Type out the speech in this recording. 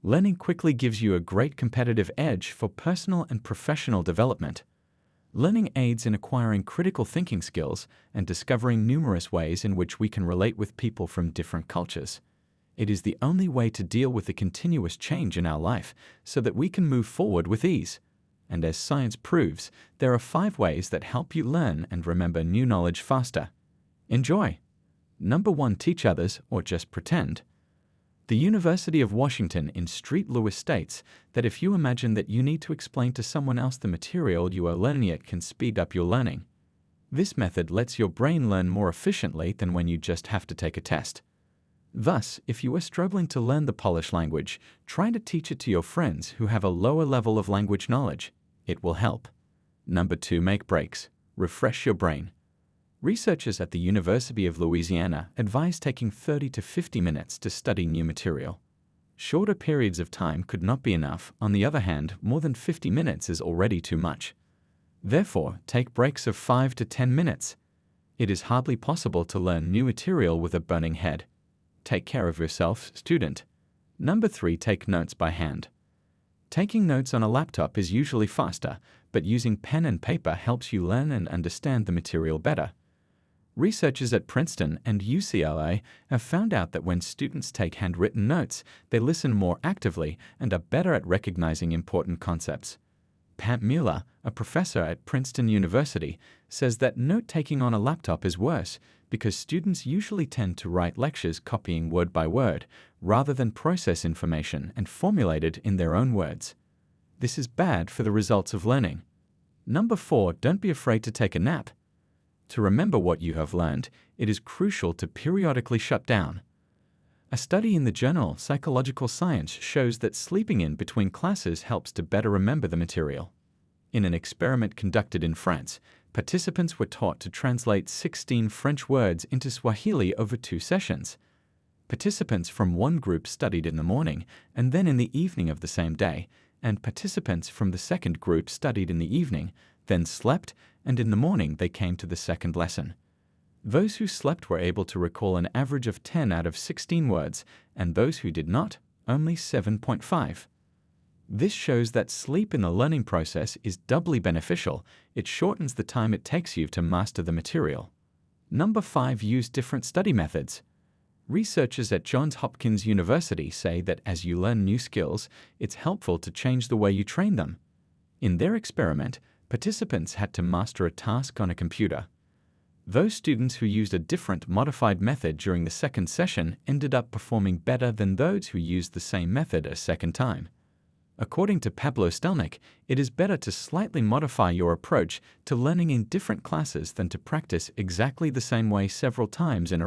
Learning quickly gives you a great competitive edge for personal and professional development. Learning aids in acquiring critical thinking skills and discovering numerous ways in which we can relate with people from different cultures. It is the only way to deal with the continuous change in our life so that we can move forward with ease. And as science proves, there are 5 ways that help you learn and remember new knowledge faster. Enjoy! Number 1. Teach others or just pretend. The University of Washington in St. Louis states that if you imagine that you need to explain to someone else the material you are learning, it can speed up your learning. This method lets your brain learn more efficiently than when you just have to take a test. Thus, if you are struggling to learn the Polish language, try to teach it to your friends who have a lower level of language knowledge. It will help. Number 2. Make breaks. Refresh your brain. Researchers at the University of Louisiana advise taking 30 to 50 minutes to study new material. Shorter periods of time could not be enough. On the other hand, more than 50 minutes is already too much. Therefore, take breaks of 5 to 10 minutes. It is hardly possible to learn new material with a burning head. Take care of yourself, student. Number 3. Take notes by hand. Taking notes on a laptop is usually faster, but using pen and paper helps you learn and understand the material better. Researchers at Princeton and UCLA have found out that when students take handwritten notes, they listen more actively and are better at recognizing important concepts. Pat Mueller, a professor at Princeton University, says that note-taking on a laptop is worse because students usually tend to write lectures copying word by word rather than process information and formulate it in their own words. This is bad for the results of learning. Number 4. Don't be afraid to take a nap. To remember what you have learned, it is crucial to periodically shut down. A study in the journal Psychological Science shows that sleeping in between classes helps to better remember the material. In an experiment conducted in France, participants were taught to translate 16 French words into Swahili over 2 sessions. Participants from one group studied in the morning and then in the evening of the same day, and participants from the second group studied in the evening, then slept, and in the morning they came to the second lesson. Those who slept were able to recall an average of 10 out of 16 words, and those who did not, only 7.5. This shows that sleep in the learning process is doubly beneficial. It shortens the time it takes you to master the material. Number 5. Use different study methods. Researchers at Johns Hopkins University say that as you learn new skills, it's helpful to change the way you train them. In their experiment, participants had to master a task on a computer. Those students who used a different modified method during the second session ended up performing better than those who used the same method a second time. According to Pablo Stelnick, it is better to slightly modify your approach to learning in different classes than to practice exactly the same way several times in a